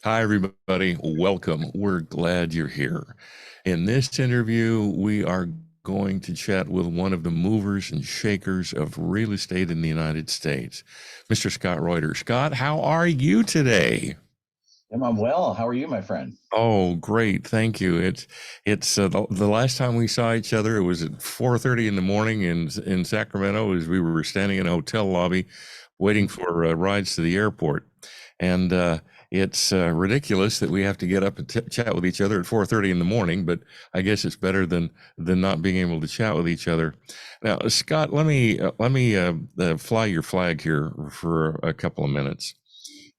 Hi, everybody. Welcome. We're glad you're here. In this interview, we are going to chat with one of the movers and shakers of real estate in the United States, Mr. Scott Reuter. Scott, how are you today? I'm well. How are you, my friend? Oh, great. Thank you. It's the last time we saw each other, it was at 4:30 in the morning in Sacramento as we were standing in a hotel lobby waiting for rides to the airport. And it's ridiculous that we have to get up and chat with each other at 4:30 in the morning, but I guess it's better than not being able to chat with each other. Now, Scott, let me fly your flag here for a couple of minutes.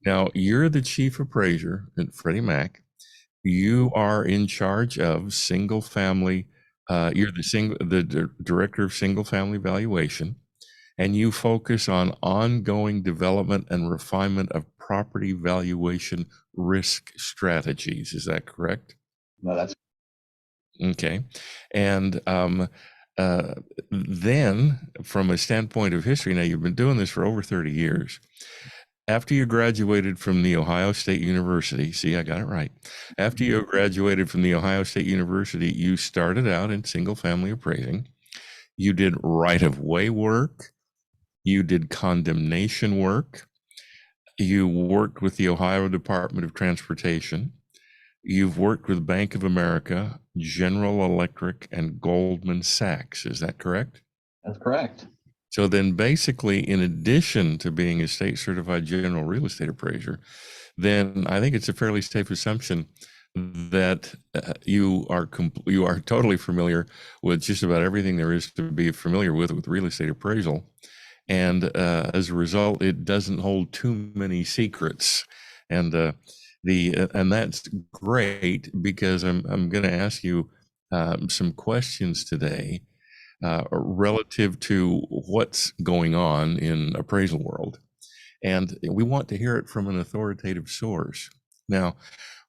Now, you're the chief appraiser at Freddie Mac. You are in charge of single family. You're the director of single family valuation, and you focus on ongoing development and refinement of property valuation risk strategies. Is that correct? No, that's Okay. And then, from a standpoint of history, now you've been doing this for over 30 years. After you graduated from the Ohio State University, see, I got it right. After you graduated from the Ohio State University, you started out in single family appraising. You did right of way work. You did condemnation work. You worked with the Ohio Department of Transportation. You've worked with Bank of America, General Electric, and Goldman Sachs. Is that correct? that's correct. So then, basically, in addition to being a state certified general real estate appraiser, then I think it's a fairly safe assumption that you are totally familiar with just about everything there is to be familiar with real estate appraisal, and as a result, it doesn't hold too many secrets, and and that's great because I'm going to ask you some questions today relative to what's going on in appraisal world. And we want to hear it from an authoritative source. Now,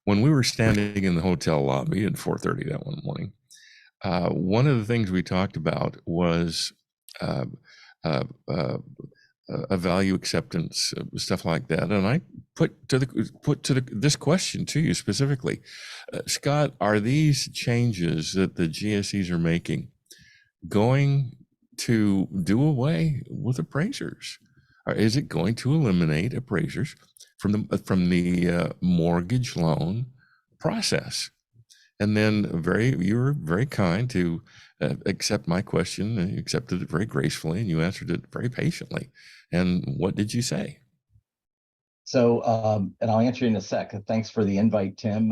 when we were standing in the hotel lobby at 4:30 that one morning, one of the things we talked about was uh, uh, uh, a value acceptance, stuff like that. And I put to this question to you specifically, Scott: Are these changes that the GSEs are making going to do away with appraisers? Or is it going to eliminate appraisers from the mortgage loan process? And then you were very kind to accept my question, and you accepted it very gracefully, and you answered it very patiently. And what did you say? And I'll answer you in a sec. Thanks for the invite, Tim.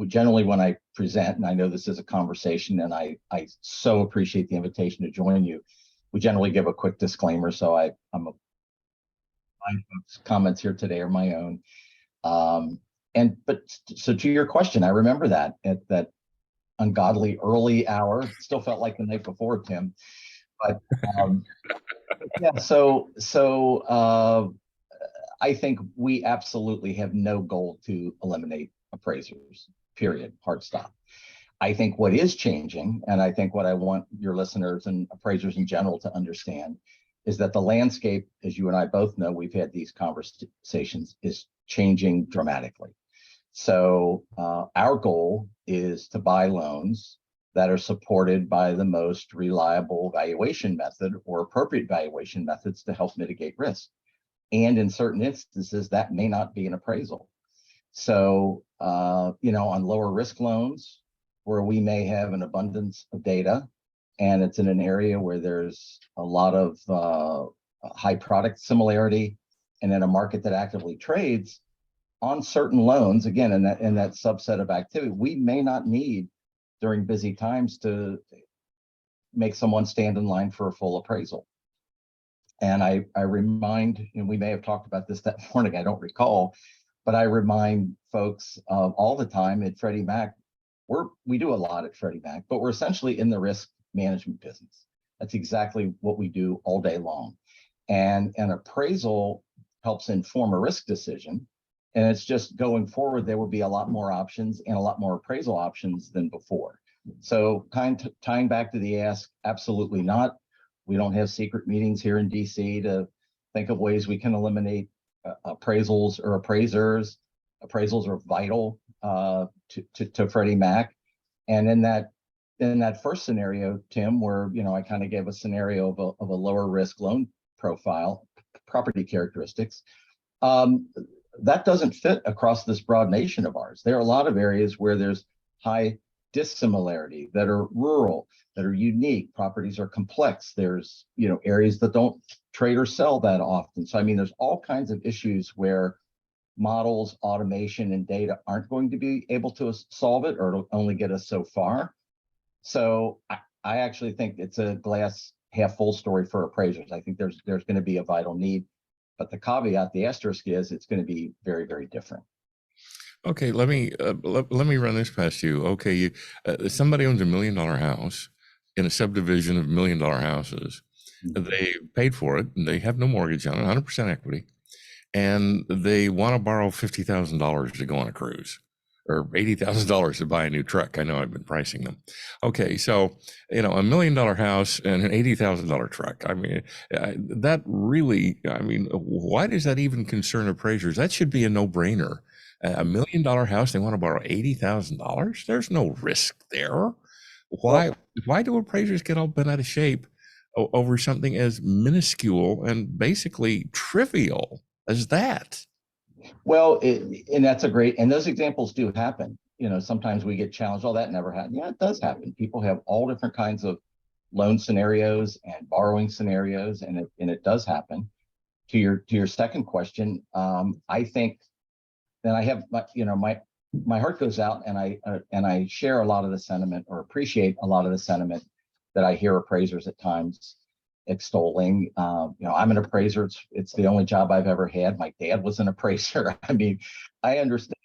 Generally, when I present, and I know this is a conversation, and I so appreciate the invitation to join you, we generally give a quick disclaimer. My comments here today are my own. So to your question, I remember that at that ungodly early hour. It still felt like the night before, Tim. But um, yeah, I think we absolutely have no goal to eliminate appraisers, period, hard stop. I think what is changing, and I think what I want your listeners and appraisers in general to understand, is that the landscape, as you and I both know, we've had these conversations, is changing dramatically. Our goal is to buy loans that are supported by the most reliable valuation method or appropriate valuation methods to help mitigate risk. And in certain instances, that may not be an appraisal. On lower risk loans, where we may have an abundance of data, and it's in an area where there's a lot of high product similarity, and in a market that actively trades on certain loans, again, in that subset of activity, we may not need during busy times to make someone stand in line for a full appraisal. And I remind, and we may have talked about this that morning, I don't recall, but I remind folks all the time at Freddie Mac, we do a lot at Freddie Mac, but we're essentially in the risk management business. That's exactly what we do all day long. And an appraisal helps inform a risk decision. And it's just going forward, there will be a lot more options and a lot more appraisal options than before. So tying back to the ask, absolutely not. We don't have secret meetings here in DC to think of ways we can eliminate appraisals or appraisers. appraisals are vital to Freddie Mac. And in that first scenario, Tim, where I kind of gave a scenario of a lower risk loan profile, property characteristics, that doesn't fit across this broad nation of ours. There are a lot of areas where there's high dissimilarity, that are rural, that are unique. Properties are complex. There's areas that don't trade or sell that often. So I mean, there's all kinds of issues where models, automation, and data aren't going to be able to solve it, or it'll only get us so far. So I actually think it's a glass half full story for appraisers. I think there's going to be a vital need, but the caveat, the asterisk, is it's going to be very, very different. Okay, let me run this past you. Okay, somebody owns $1 million house in a subdivision of $1 million houses. They paid for it, and they have no mortgage on it, 100% equity, and they want to borrow $50,000 to go on a cruise, or $80,000 to buy a new truck. I know I've been pricing them. Okay, so $1 million house and an $80,000 truck. I mean, that really, why does that even concern appraisers? That should be a no-brainer. $1 million house, they want to borrow $80,000. There's no risk there. Why do appraisers get all bent out of shape over something as minuscule and basically trivial as that? Well, and that's a great, and those examples do happen. Sometimes we get challenged. Oh, that never happened. Yeah, it does happen. People have all different kinds of loan scenarios and borrowing scenarios, and it does happen. To your second question, I think, and I have my heart goes out, and I share a lot of the sentiment, or appreciate a lot of the sentiment that I hear appraisers at times extolling. I'm an appraiser. It's the only job I've ever had. My dad was an appraiser. I mean, I understand.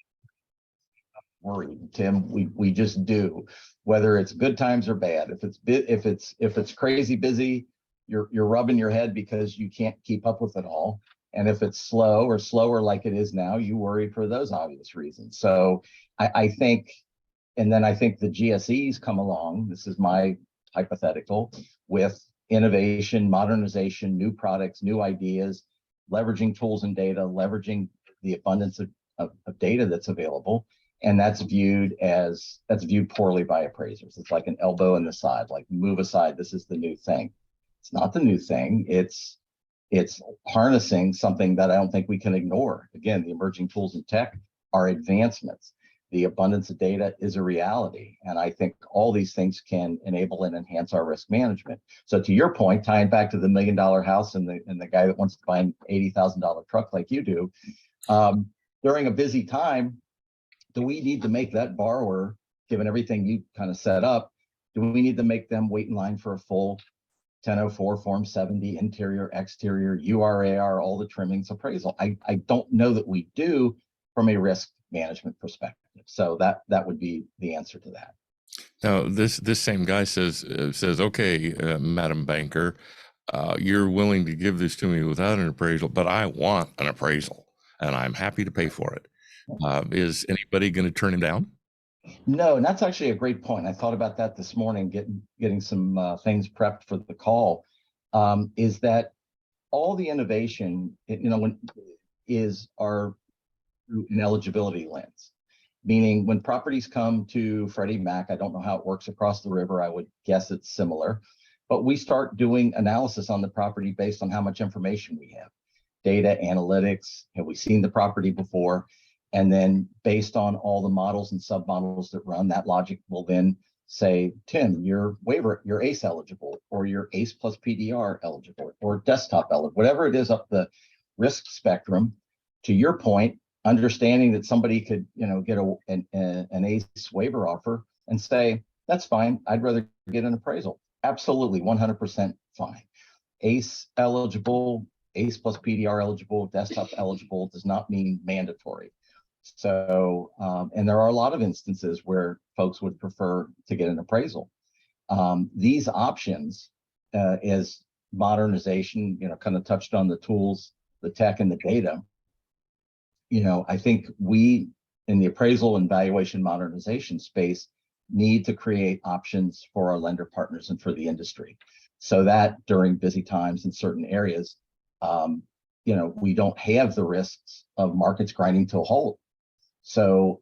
Worried, Tim. We just do, whether it's good times or bad. If it's crazy busy, you're rubbing your head because you can't keep up with it all. And if it's slow or slower like it is now, you worry for those obvious reasons. So I think, and then I think the GSEs come along. This is my hypothetical, with innovation, modernization, new products, new ideas, leveraging tools and data, leveraging the abundance of data that's available. And that's viewed poorly by appraisers. It's like an elbow in the side, like move aside, this is the new thing. It's not the new thing. It's harnessing something that I don't think we can ignore. Again, the emerging tools and tech are advancements. The abundance of data is a reality. And I think all these things can enable and enhance our risk management. So to your point, tying back to the $1 million house and the guy that wants to buy an $80,000 truck like you do, during a busy time, do we need to make that borrower, given everything you kind of set up, do we need to make them wait in line for a full 1004, Form 70, interior, exterior, URAR, all the trimmings appraisal? I don't know that we do from a risk management perspective. So that would be the answer to that. Now, this same guy says, okay, Madam Banker, you're willing to give this to me without an appraisal, but I want an appraisal, and I'm happy to pay for it. Is anybody going to turn him down? No, and that's actually a great point. I thought about that this morning, getting some things prepped for the call. Is that all the innovation, is our through an eligibility lens, meaning when properties come to Freddie Mac, I don't know how it works across the river. I would guess it's similar, but we start doing analysis on the property based on how much information we have, data analytics. Have we seen the property before? And then based on all the models and submodels that run, that logic will then say, Tim, you're ACE eligible, or you're ACE plus PDR eligible, or desktop eligible, whatever it is up the risk spectrum. To your point, understanding that somebody could, get an ACE waiver offer and say, that's fine, I'd rather get an appraisal. Absolutely, 100% fine. ACE eligible, ACE plus PDR eligible, desktop eligible does not mean mandatory. So, and there are a lot of instances where folks would prefer to get an appraisal. These options, as modernization, kind of touched on the tools, the tech, and the data. I think we in the appraisal and valuation modernization space need to create options for our lender partners and for the industry, so that during busy times in certain areas, we don't have the risks of markets grinding to a halt. So,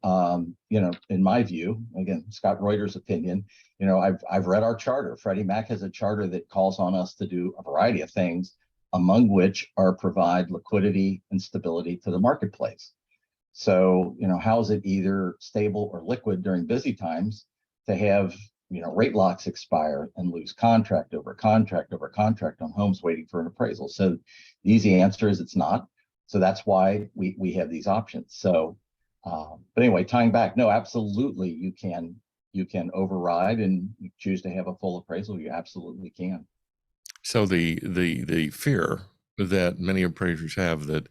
in my view, again, Scott Reuter's opinion, I've read our charter. Freddie Mac has a charter that calls on us to do a variety of things, among which are provide liquidity and stability to the marketplace. So, how is it either stable or liquid during busy times to have, rate locks expire and lose contract over contract over contract on homes waiting for an appraisal? So the easy answer is it's not. So that's why we have these options. So, but anyway, tying back, no, absolutely, you can override and you choose to have a full appraisal. You absolutely can. So the fear that many appraisers have that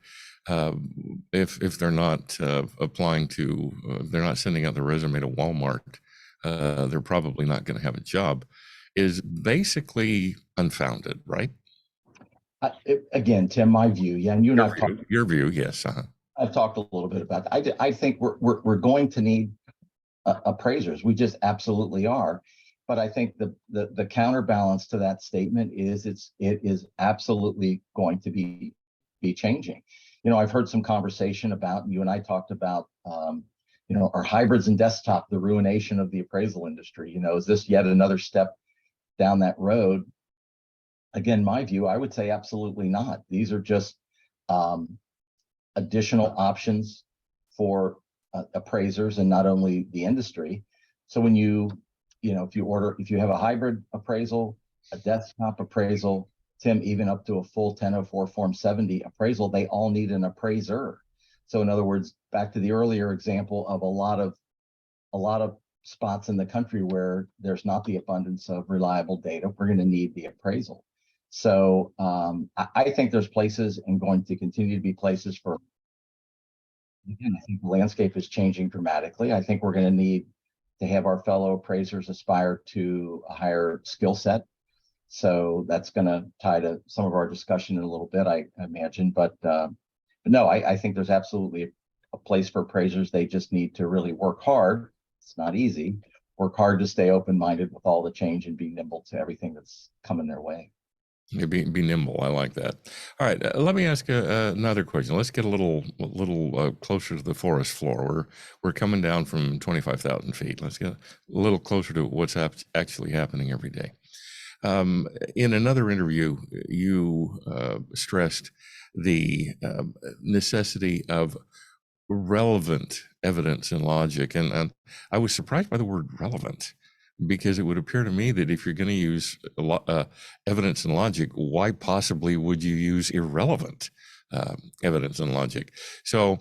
if they're not applying to, they're not sending out their resume to Walmart, they're probably not going to have a job, is basically unfounded, right? Again, Tim, my view, yeah, and you and Your view, yes. I've talked a little bit about that. I think we're going to need appraisers. We just absolutely are. But I think the counterbalance to that statement is it is absolutely going to be changing. I've heard some conversation about, you and I talked about, our hybrids and desktop, the ruination of the appraisal industry. Is this yet another step down that road? Again, my view, I would say absolutely not. These are just additional options for appraisers and not only the industry. So when if you have a hybrid appraisal, a desktop appraisal, Tim, even up to a full 1004 Form 70 appraisal, they all need an appraiser. So in other words, back to the earlier example of a lot of spots in the country where there's not the abundance of reliable data, we're going to need the appraisal. So I think there's places and going to continue to be places for, again, I think the landscape is changing dramatically. I think we're going to need to have our fellow appraisers aspire to a higher skill set. So that's going to tie to some of our discussion in a little bit, I imagine. But no, I think there's absolutely a place for appraisers. They just need to really work hard. It's not easy. Work hard to stay open-minded with all the change and be nimble to everything that's coming their way. Be nimble. I like that. All right, let me ask another question. Let's get a little closer to the forest floor. We're coming down from 25,000 feet. Let's get a little closer to what's actually happening every day. In another interview, you stressed the necessity of relevant evidence and logic, and I was surprised by the word relevant, because it would appear to me that if you're going to use evidence and logic, why possibly would you use irrelevant evidence and logic? So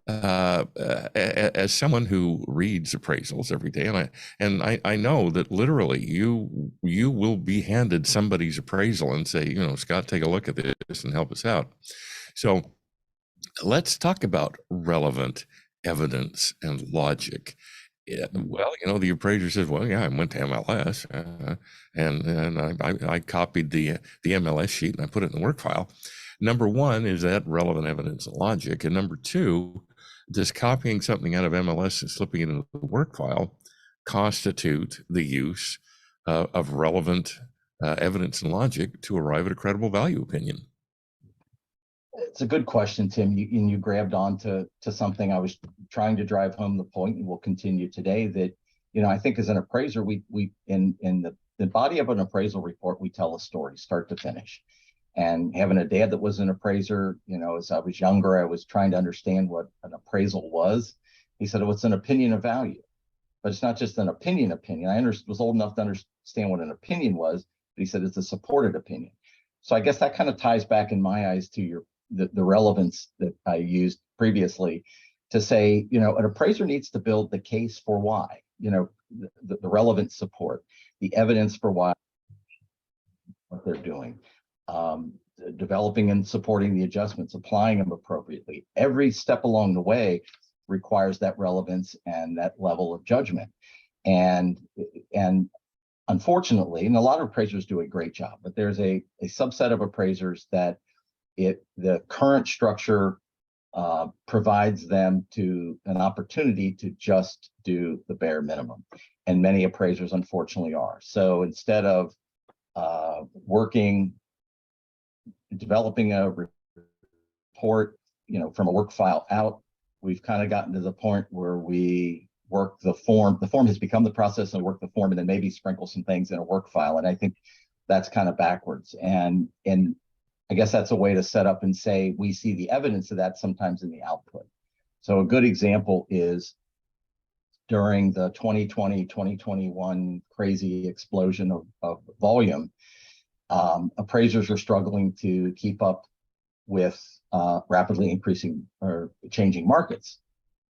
as someone who reads appraisals every day, and I know that literally you will be handed somebody's appraisal and say, Scott, take a look at this and help us out. So let's talk about relevant evidence and logic. Well, the appraiser says, well, yeah, I went to MLS and I copied the MLS sheet and I put it in the work file. Number one, is that relevant evidence and logic? And number two, does copying something out of MLS and slipping it into the work file constitute the use of relevant evidence and logic to arrive at a credible value opinion? It's a good question, Tim. You grabbed on to something I was trying to drive home the point, and will continue today, that I think as an appraiser, we in the body of an appraisal report, we tell a story start to finish. And having a dad that was an appraiser, as I was younger, I was trying to understand what an appraisal was. He said, well, it's an opinion of value, but it's not just an opinion. I was old enough to understand what an opinion was, but he said it's a supported opinion. So I guess that kind of ties back in my eyes to the relevance that I used previously to say, an appraiser needs to build the case for why, the relevant support, the evidence for why what they're doing, developing and supporting the adjustments, applying them appropriately. Every step along the way requires that relevance and that level of judgment. And unfortunately, and a lot of appraisers do a great job, but there's a subset of appraisers that the current structure provides them to an opportunity to just do the bare minimum. And many appraisers, unfortunately, are. So instead of developing a report, from a work file out, we've kind of gotten to the point where we work the form. The form has become the process, and work the form, and then maybe sprinkle some things in a work file. And I think that's kind of backwards. And I guess that's a way to set up and say we see the evidence of that sometimes in the output. So a good example is during the 2020, 2021 crazy explosion of volume, appraisers are struggling to keep up with rapidly increasing or changing markets.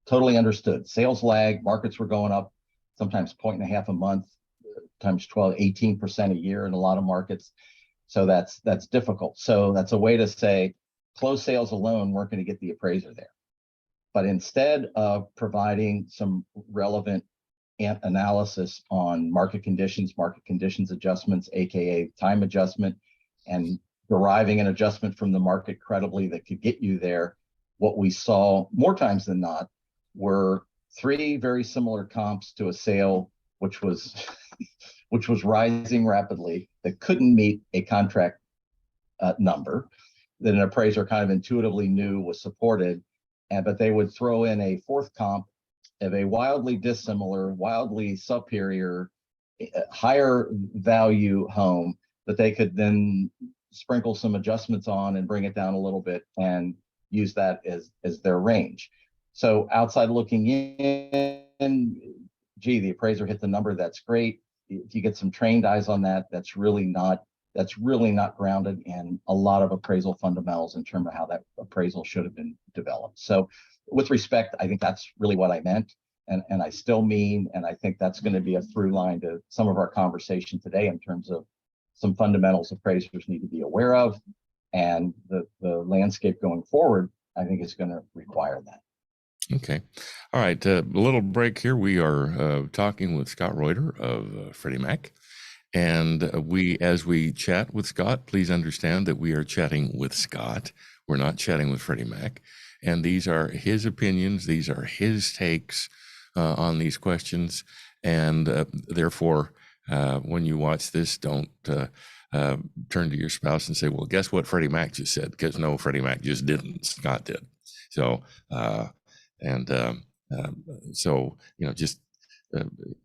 Totally understood. Sales lag, markets were going up, sometimes 1.5 a month, times 12, 18% a year in a lot of markets. So that's difficult. So that's a way to say closed sales alone weren't going to get the appraiser there. But instead of providing some relevant analysis on market conditions adjustments, AKA time adjustment, and deriving an adjustment from the market credibly that could get you there, what we saw more times than not were 3 very similar comps to a sale which was rising rapidly, that couldn't meet a contract number that an appraiser kind of intuitively knew was supported, but they would throw in a 4th comp of a wildly dissimilar, wildly superior, higher value home that they could then sprinkle some adjustments on and bring it down a little bit and use that as their range. So outside looking in, gee, the appraiser hit the number, that's great. If you get some trained eyes on that, that's really not grounded in a lot of appraisal fundamentals in terms of how that appraisal should have been developed. So with respect, I think that's really what I meant, and I still mean, and I think that's going to be a through line to some of our conversation today in terms of some fundamentals appraisers need to be aware of, and the landscape going forward, I think, is going to require that. Okay. All right. A little break here. We are talking with Scott Reuter of Freddie Mac. And as we chat with Scott, please understand that we are chatting with Scott. We're not chatting with Freddie Mac. And these are his opinions. These are his takes on these questions. And therefore, when you watch this, don't turn to your spouse and say, well, guess what Freddie Mac just said? Because no, Freddie Mac just didn't. Scott did. So, so, just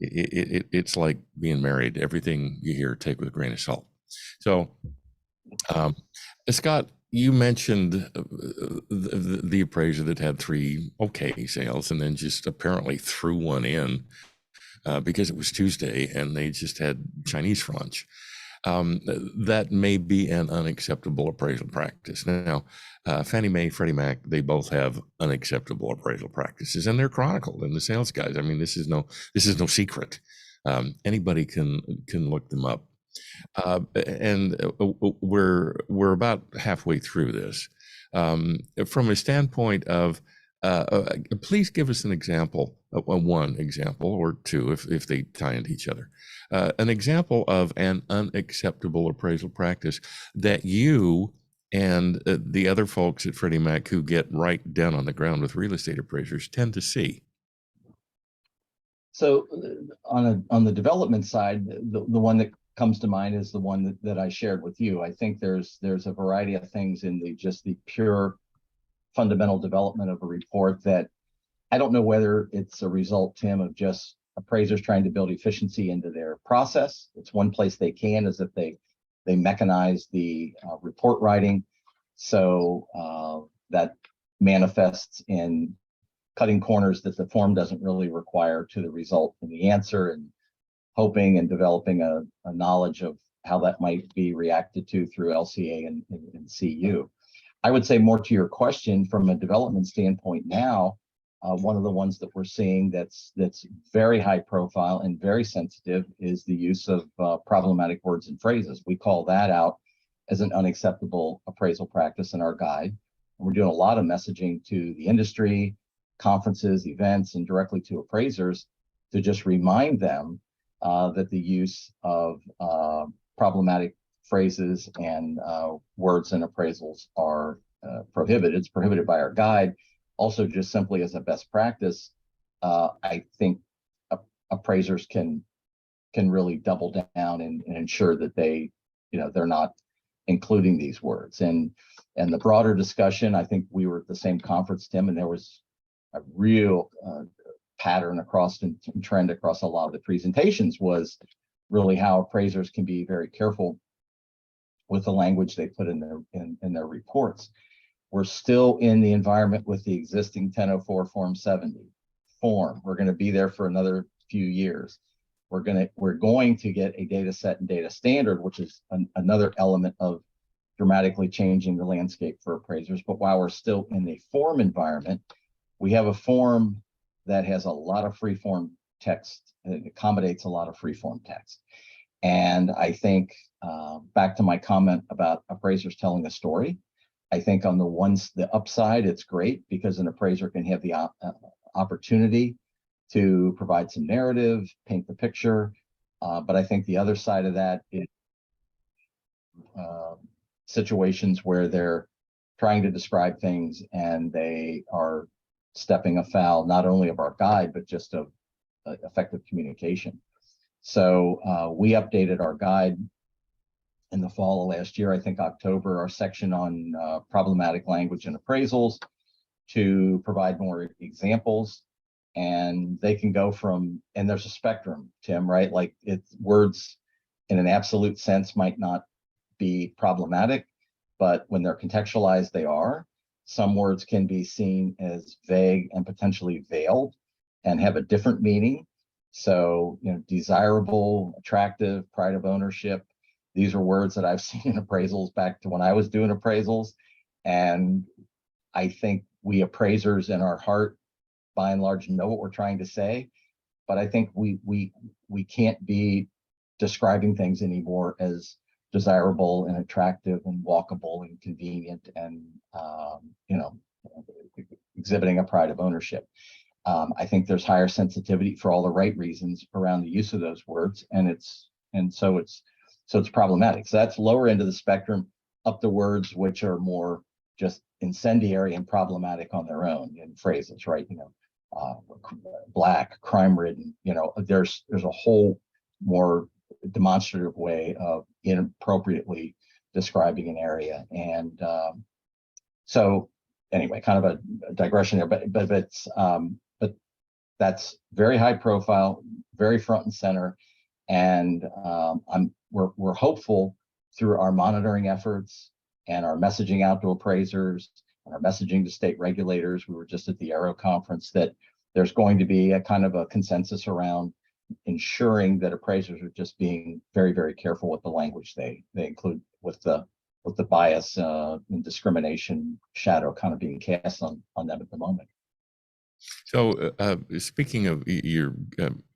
it's like being married. Everything you hear, take with a grain of salt. So, Scott, you mentioned the appraiser that had 3 okay sales and then just apparently threw one in because it was Tuesday and they just had Chinese for lunch. That may be an unacceptable appraisal practice. Now, Fannie Mae, Freddie Mac, they both have unacceptable appraisal practices, and they're chronicled in the sales guides. I mean, this is no secret. Anybody can look them up. And we're about halfway through this. From a standpoint of, please give us an example, one example or 2 if they tie into each other. An example of an unacceptable appraisal practice that you and the other folks at Freddie Mac who get right down on the ground with real estate appraisers tend to see. So on the development side, the one that comes to mind is the one that I shared with you. I think there's a variety of things in the pure fundamental development of a report that I don't know whether it's a result, Tim, of just appraisers trying to build efficiency into their process. It's one place they can, is if they mechanize the report writing. So that manifests in cutting corners that the form doesn't really require to the result in the answer, and hoping and developing a knowledge of how that might be reacted to through LCA and CU. I would say more to your question from a development standpoint now, one of the ones that we're seeing that's very high profile and very sensitive is the use of problematic words and phrases. We call that out as an unacceptable appraisal practice in our guide. And we're doing a lot of messaging to the industry, conferences, events, and directly to appraisers to just remind them that the use of problematic phrases and words in appraisals are prohibited. It's prohibited by our guide. Also, just simply as a best practice, I think appraisers can really double down and ensure that they're not including these words. And the broader discussion, I think we were at the same conference, Tim, and there was real pattern across and trend across a lot of the presentations was really how appraisers can be very careful with the language they put in their reports. We're still in the environment with the existing 1004 Form 70 form. We're going to be there for another few years. We're going to get a data set and data standard, which is another element of dramatically changing the landscape for appraisers. But while we're still in a form environment, we have a form that has a lot of free form text, and it accommodates a lot of free form text. And I think back to my comment about appraisers telling a story, I think on the upside, it's great because an appraiser can have the opportunity to provide some narrative, paint the picture. But I think the other side of that is situations where they're trying to describe things and they are stepping afoul not only of our guide, but just of effective communication. So we updated our guide in the fall of last year, I think October, our section on problematic language and appraisals to provide more examples. And they can go from, and there's a spectrum, Tim, right? Like it's words in an absolute sense might not be problematic, but when they're contextualized, they are. Some words can be seen as vague and potentially veiled and have a different meaning. So, desirable, attractive, pride of ownership. These are words that I've seen in appraisals back to when I was doing appraisals. And I think we appraisers in our heart, by and large, know what we're trying to say. But I think we can't be describing things anymore as desirable and attractive and walkable and convenient and, exhibiting a pride of ownership. I think there's higher sensitivity for all the right reasons around the use of those words, so it's problematic. So that's lower end of the spectrum, up the words which are more just incendiary and problematic on their own in phrases, right? Black, crime-ridden. There's a whole more demonstrative way of inappropriately describing an area, and so anyway, kind of a digression there, but that's very high profile, very front and center, and we're hopeful through our monitoring efforts and our messaging out to appraisers and our messaging to state regulators. We were just at the Aero conference that there's going to be a kind of a consensus around ensuring that appraisers are just being very, very careful with the language they include, with the bias and discrimination shadow kind of being cast on them at the moment. So speaking of your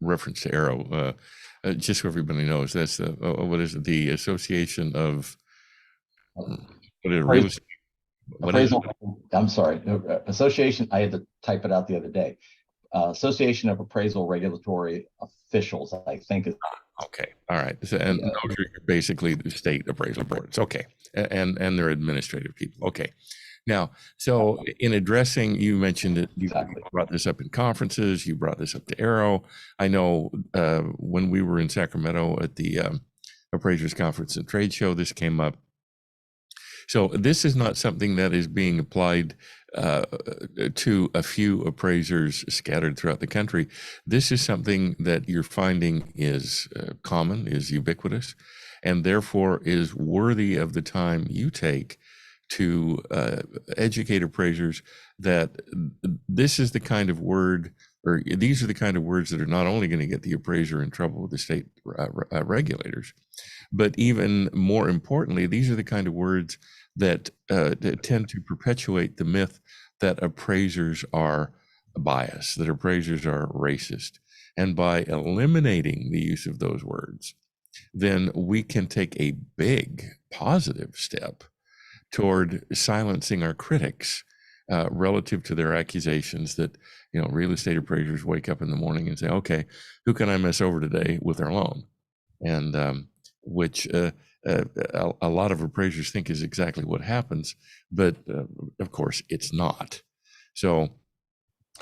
reference to Aero, just so everybody knows, that's what is it? The Association of Real Estate. Appraisal. I'm sorry, Association. I had to type it out the other day. Association of Appraisal Regulatory Officials, I think. Okay, all right. So, and those are basically the state appraisal boards. Okay, and they're administrative people. Okay. Now, so in addressing, you mentioned that you brought this up in conferences, you brought this up to Aero. I know when we were in Sacramento at the Appraisers Conference and Trade Show, this came up. So this is not something that is being applied to a few appraisers scattered throughout the country. This is something that you're finding is common, is ubiquitous, and therefore is worthy of the time you take to educate appraisers that this is the kind of word, or these are the kind of words that are not only going to get the appraiser in trouble with the state regulators, but even more importantly, these are the kind of words that tend to perpetuate the myth that appraisers are biased, that appraisers are racist. And by eliminating the use of those words, then we can take a big positive step toward silencing our critics relative to their accusations that, real estate appraisers wake up in the morning and say, okay, who can I mess over today with their loan? And which a lot of appraisers think is exactly what happens, but of course it's not. So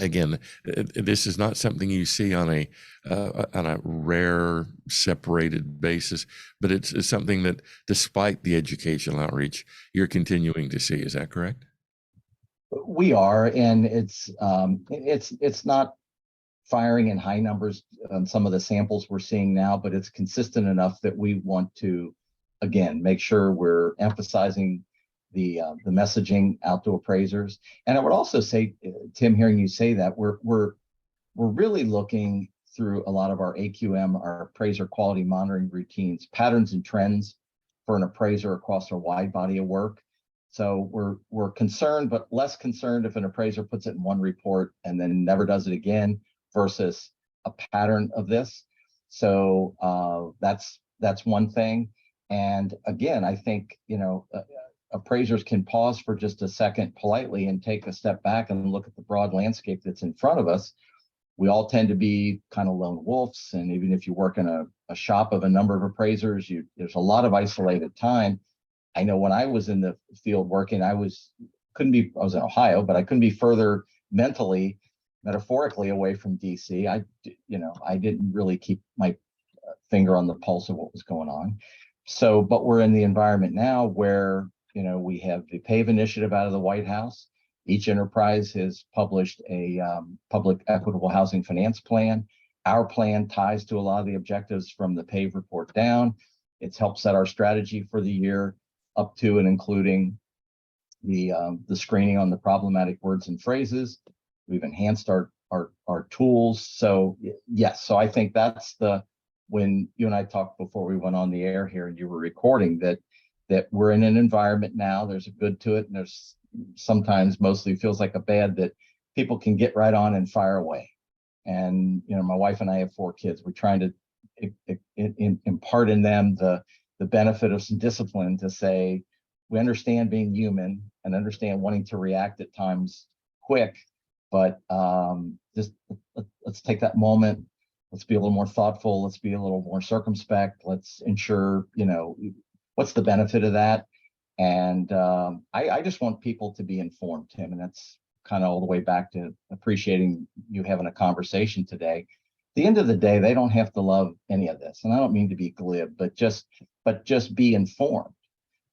again, this is not something you see on a rare separated basis, but it's something that, despite the educational outreach, you're continuing to see. Is that correct? We are, and it's not firing in high numbers on some of the samples we're seeing now, but it's consistent enough that we want to, again, make sure we're emphasizing the messaging out to appraisers. And I would also say, Tim, hearing you say that, we're really looking through a lot of our AQM, our appraiser quality monitoring routines, patterns and trends for an appraiser across a wide body of work. So we're concerned, but less concerned if an appraiser puts it in one report and then never does it again versus a pattern of this. So that's one thing. And again, I think, appraisers can pause for just a second politely and take a step back and look at the broad landscape that's in front of us. We all tend to be kind of lone wolves. And even if you work in a shop of a number of appraisers, there's a lot of isolated time. I know when I was in the field working, I was in Ohio, but I couldn't be further mentally, metaphorically away from DC. I didn't really keep my finger on the pulse of what was going on. So, but we're in the environment now where, we have the PAVE initiative out of the White House. Each enterprise has published a public equitable housing finance plan. Our plan ties to a lot of the objectives from the PAVE report down. It's helped set our strategy for the year, up to and including the screening on the problematic words and phrases. We've enhanced our tools. So yes, so I think that's when you and I talked before we went on the air here and you were recording, that we're in an environment now, there's a good to it, and there's sometimes, mostly feels like a bad, that people can get right on and fire away. And my wife and I have 4 kids. We're trying to impart in them the benefit of some discipline to say, we understand being human and understand wanting to react at times quick, but just let's take that moment. Let's be a little more thoughtful. Let's be a little more circumspect. Let's ensure, what's the benefit of that? And I just want people to be informed, Tim, and that's kind of all the way back to appreciating you having a conversation today. At the end of the day, they don't have to love any of this. And I don't mean to be glib, but just be informed.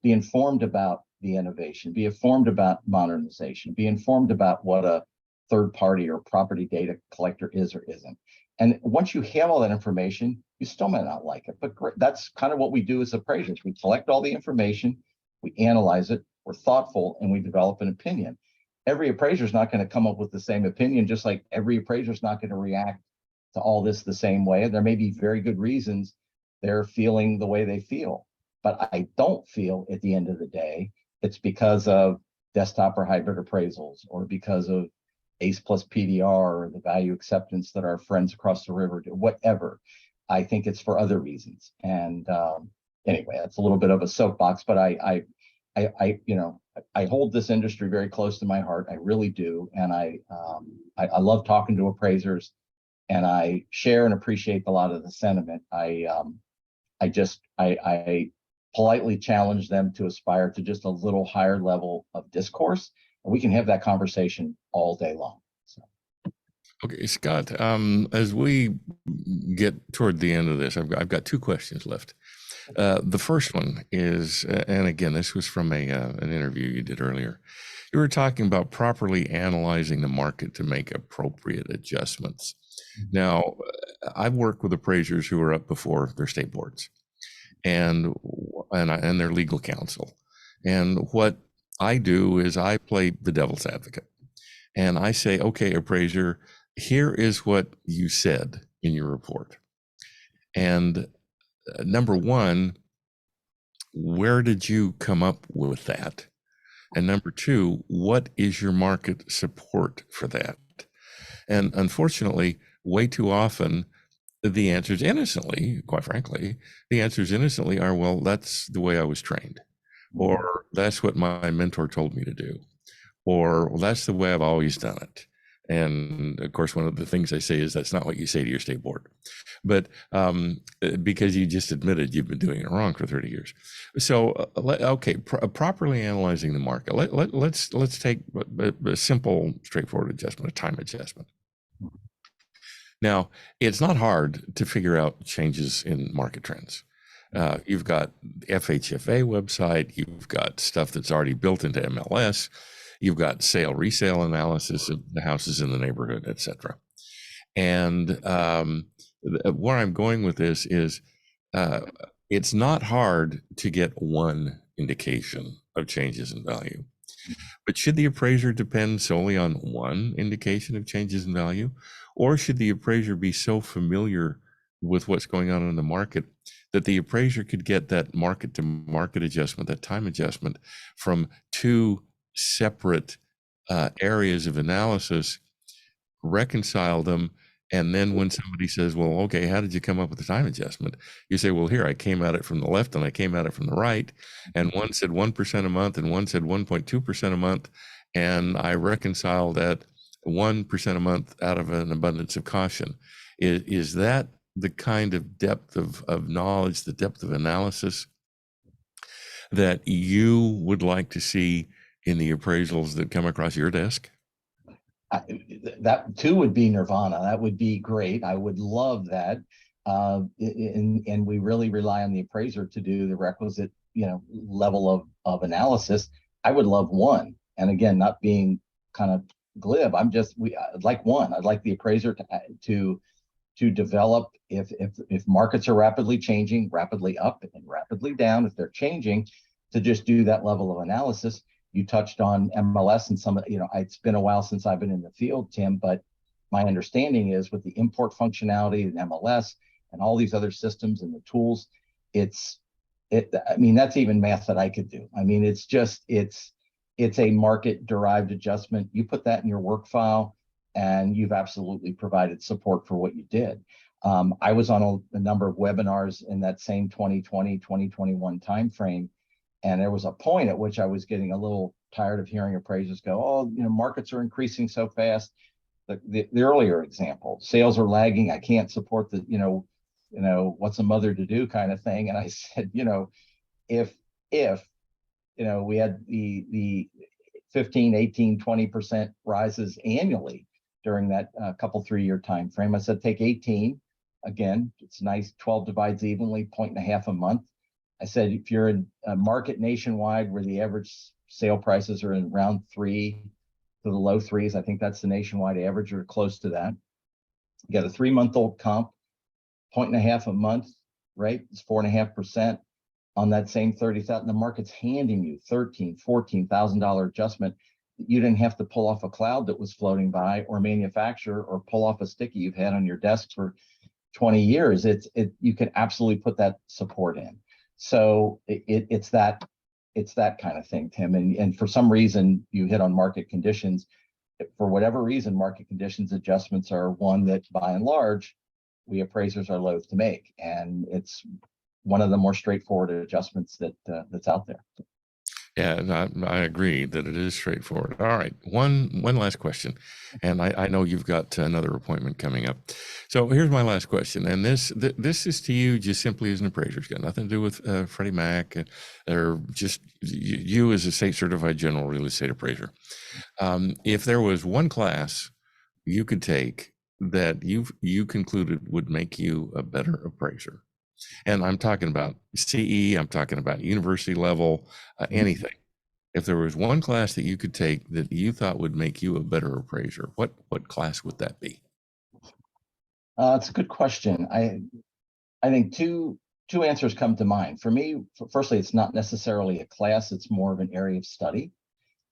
Be informed about the innovation, be informed about modernization, be informed about what a third party or property data collector is or isn't. And once you have all that information, you still may not like it, but great. That's kind of what we do as appraisers. We collect all the information, we analyze it, we're thoughtful, and we develop an opinion. Every appraiser is not going to come up with the same opinion, just like every appraiser is not going to react to all this the same way. There may be very good reasons they're feeling the way they feel, but I don't feel at the end of the day it's because of desktop or hybrid appraisals or because of ACE plus PDR or the value acceptance that our friends across the river do, whatever. I think it's for other reasons. And anyway, that's a little bit of a soapbox, but I hold this industry very close to my heart. I really do. And I love talking to appraisers, and I share and appreciate a lot of the sentiment. I politely challenge them to aspire to just a little higher level of discourse. And we can have that conversation all day long. So. Okay, Scott, as we get toward the end of this, I've got 2 questions left. The first one is, and again, this was from an interview you did earlier. You were talking about properly analyzing the market to make appropriate adjustments. Now, I've worked with appraisers who are up before their state boards and their legal counsel. And what I do is I play the devil's advocate. And I say, okay, appraiser, here is what you said in your report. And number one, where did you come up with that? And number 2, what is your market support for that? And unfortunately, way too often, the answers innocently, quite frankly, the answers innocently are, well, that's the way I was trained, or that's what my mentor told me to do, or well, that's the way I've always done it. And of course, one of the things I say is that's not what you say to your state board, but because you just admitted you've been doing it wrong for 30 years. So, okay, properly analyzing the market. Let's take a simple, straightforward adjustment, a time adjustment. Now, it's not hard to figure out changes in market trends. You've got the FHFA website, you've got stuff that's already built into MLS. You've got sale resale analysis of the houses in the neighborhood, et cetera. And where I'm going with this is it's not hard to get one indication of changes in value. But should the appraiser depend solely on one indication of changes in value? Or should the appraiser be so familiar with what's going on in the market that the appraiser could get that market to market adjustment, that time adjustment, from two separate areas of analysis, reconcile them, and then when somebody says, well, okay, how did you come up with the time adjustment? You say, well, here, I came at it from the left and I came at it from the right. And one said 1% a month and one said 1.2% a month. And I reconciled that 1% a month out of an abundance of caution. Is that the kind of depth of knowledge, the depth of analysis that you would like to see in the appraisals that come across your desk? That too would be nirvana. That would be great. I would love that. And we really rely on the appraiser to do the requisite, level of analysis. I would love one. And again, not being kind of glib, I'd like one. I'd like the appraiser to develop if markets are rapidly changing, rapidly up and rapidly down, if they're changing, to just do that level of analysis. You touched on MLS and some, it's been a while since I've been in the field, Tim, but my understanding is with the import functionality and MLS and all these other systems and the tools, that's even math that I could do. It's a market derived adjustment. You put that in your work file and you've absolutely provided support for what you did. I was on a number of webinars in that same 2020, 2021 timeframe. And there was a point at which I was getting a little tired of hearing appraisers go, oh, markets are increasing so fast. The earlier example, sales are lagging. I can't support the, what's a mother to do kind of thing. And I said, if we had the 15, 18, 20% rises annually during that couple 3-year time frame, I said, take 18. Again, it's nice. 12 divides evenly, 1.5 a month. I said, if you're in a market nationwide where the average sale prices are in around 3 to the low 3s, I think that's the nationwide average or close to that. You got a 3-month-old comp, 1.5 a month, right? It's 4.5% on that same 30,000. The market's handing you $13,000, $14,000 adjustment. You didn't have to pull off a cloud that was floating by or manufacture or pull off a sticky you've had on your desk for 20 years. You can absolutely put that support in. So it's that kind of thing, Tim. And for some reason, you hit on market conditions. For whatever reason, market conditions adjustments are one that, by and large, we appraisers are loath to make. And it's one of the more straightforward adjustments that's out there. Yeah, I agree that it is straightforward. All right, one last question, and I know you've got another appointment coming up. So here's my last question, and this is to you just simply as an appraiser. It's got nothing to do with Freddie Mac or just you as a state certified general real estate appraiser. If there was one class you could take that you concluded would make you a better appraiser, and I'm talking about CE, I'm talking about university level, anything. If there was one class that you could take that you thought would make you a better appraiser, what class would that be? It's a good question. I think two answers come to mind. For me, firstly, it's not necessarily a class, it's more of an area of study.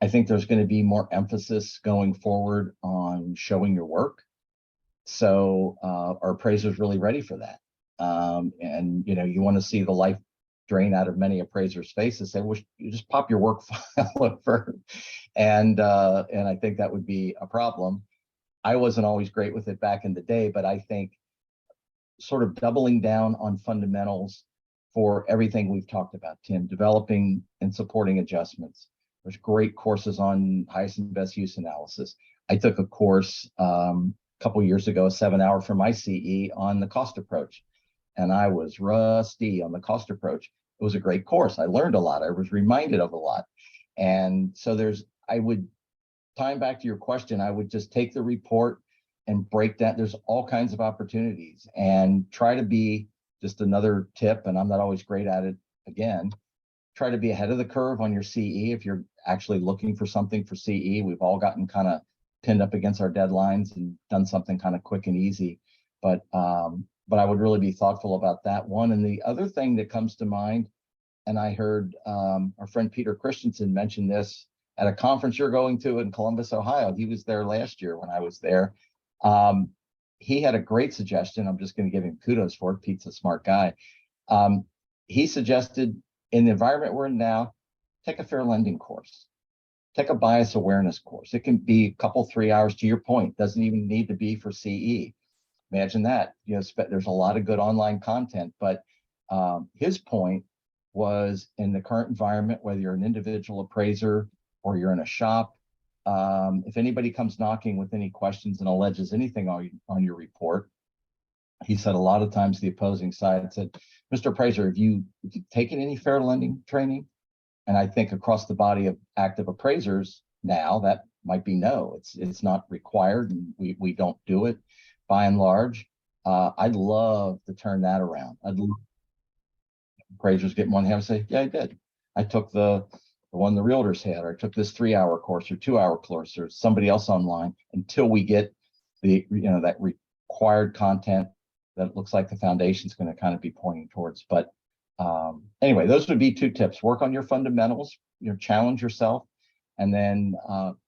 I think there's going to be more emphasis going forward on showing your work. So are appraisers really ready for that? And you want to see the life drain out of many appraisers' faces. Say, well, you just pop your work file over, and I think that would be a problem. I wasn't always great with it back in the day, but I think sort of doubling down on fundamentals for everything we've talked about, Tim, developing and supporting adjustments. There's great courses on highest and best use analysis. I took a course a couple years ago, a 7-hour for my CE on the cost approach. And I was rusty on the cost approach. It was a great course. I learned a lot. I was reminded of a lot. And so tying back to your question, I would just take the report and break that. There's all kinds of opportunities, and try to be, just another tip, and I'm not always great at it, again, try to be ahead of the curve on your CE. If you're actually looking for something for CE, we've all gotten kind of pinned up against our deadlines and done something kind of quick and easy. But I would really be thoughtful about that one. And the other thing that comes to mind, and I heard our friend Peter Christensen mention this at a conference you're going to in Columbus, Ohio. He was there last year when I was there. He had a great suggestion. I'm just going to give him kudos for it. Pete's a smart guy. He suggested, in the environment we're in now, take a fair lending course, take a bias awareness course. It can be a couple, 3 hours, to your point. Doesn't even need to be for CE. Imagine that. You know, there's a lot of good online content, but his point was, in the current environment, whether you're an individual appraiser or you're in a shop, if anybody comes knocking with any questions and alleges anything on your report, he said a lot of times the opposing side said, Mr. Appraiser, have you taken any fair lending training? And I think across the body of active appraisers now, that might be no. It's not required, and we don't do it by and large. I'd love to turn that around. I'd love appraisers get one hand and say, yeah, I did. I took the one the realtors had, or I took this 3-hour course or 2-hour course or somebody else online, until we get the, that required content that looks like the foundation's going to kind of be pointing towards. But anyway, those would be 2 tips. Work on your fundamentals, challenge yourself, and then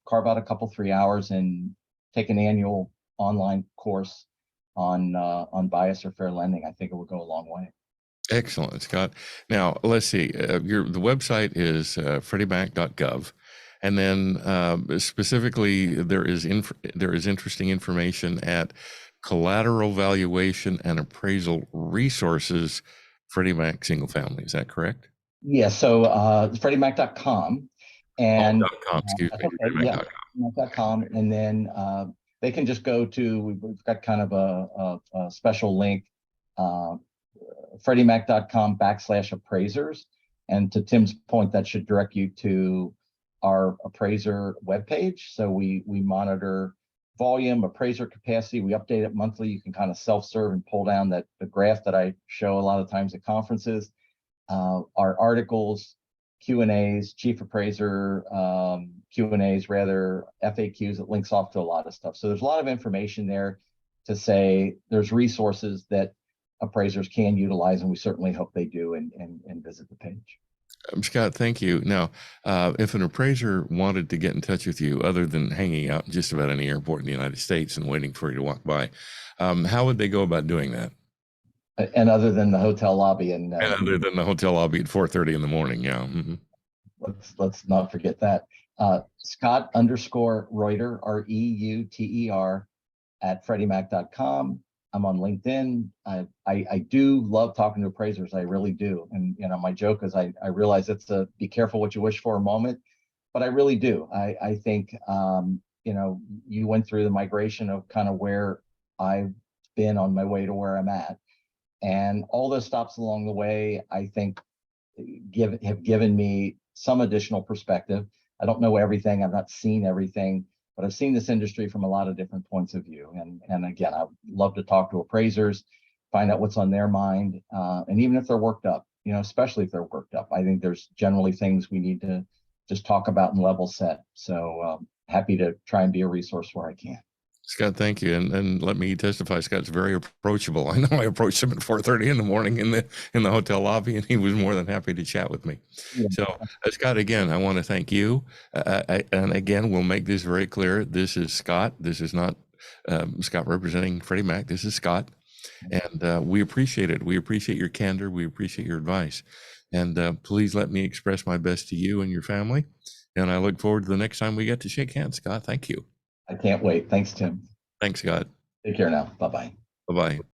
carve out a couple, 3 hours and take an annual online course on bias or fair lending. I think it would go a long way. Excellent, Scott. Now, let's see. The website is freddieMac.gov. And then specifically, there is interesting information at Collateral Valuation and Appraisal Resources, Freddie Mac Single Family. Is that correct? Yeah, so FreddieMac.com. And .com, excuse me. Yeah, .com. And then they can just go to, we've got kind of a special link, FreddieMac.com/appraisers. And to Tim's point, that should direct you to our appraiser webpage. So we monitor volume, appraiser capacity. We update it monthly. You can kind of self-serve and pull down the graph that I show a lot of times at conferences. Our articles, Q&As, chief appraiser Q&As, rather, FAQs. It links off to a lot of stuff. So there's a lot of information there to say there's resources that appraisers can utilize, and we certainly hope they do, and visit the page. Scott, thank you. Now, if an appraiser wanted to get in touch with you, other than hanging out in just about any airport in the United States and waiting for you to walk by, how would they go about doing that? And other than the hotel lobby, and other than the hotel lobby at 4:30 in the morning, yeah. Mm-hmm. Let's not forget that. Scott_Reuter, REUTER, at FreddieMac.com. I'm on LinkedIn. I do love talking to appraisers. I really do. And my joke is I realize it's a be careful what you wish for a moment, but I really do. I think you went through the migration of kind of where I've been on my way to where I'm at, and all those stops along the way, I think, have given me some additional perspective. I don't know everything. I've not seen everything, but I've seen this industry from a lot of different points of view. And again, I love to talk to appraisers, find out what's on their mind. And even if they're worked up, especially if they're worked up, I think there's generally things we need to just talk about and level set. So happy to try and be a resource where I can. Scott, thank you. And let me testify, Scott's very approachable. I know I approached him at 4:30 in the morning in the hotel lobby, and he was more than happy to chat with me. Yeah. So Scott, again, I want to thank you. And again, we'll make this very clear. This is Scott. This is not Scott representing Freddie Mac. This is Scott. And we appreciate it. We appreciate your candor. We appreciate your advice. And please let me express my best to you and your family. And I look forward to the next time we get to shake hands, Scott. Thank you. I can't wait. Thanks, Tim. Thanks, Scott. Take care now. Bye-bye. Bye-bye.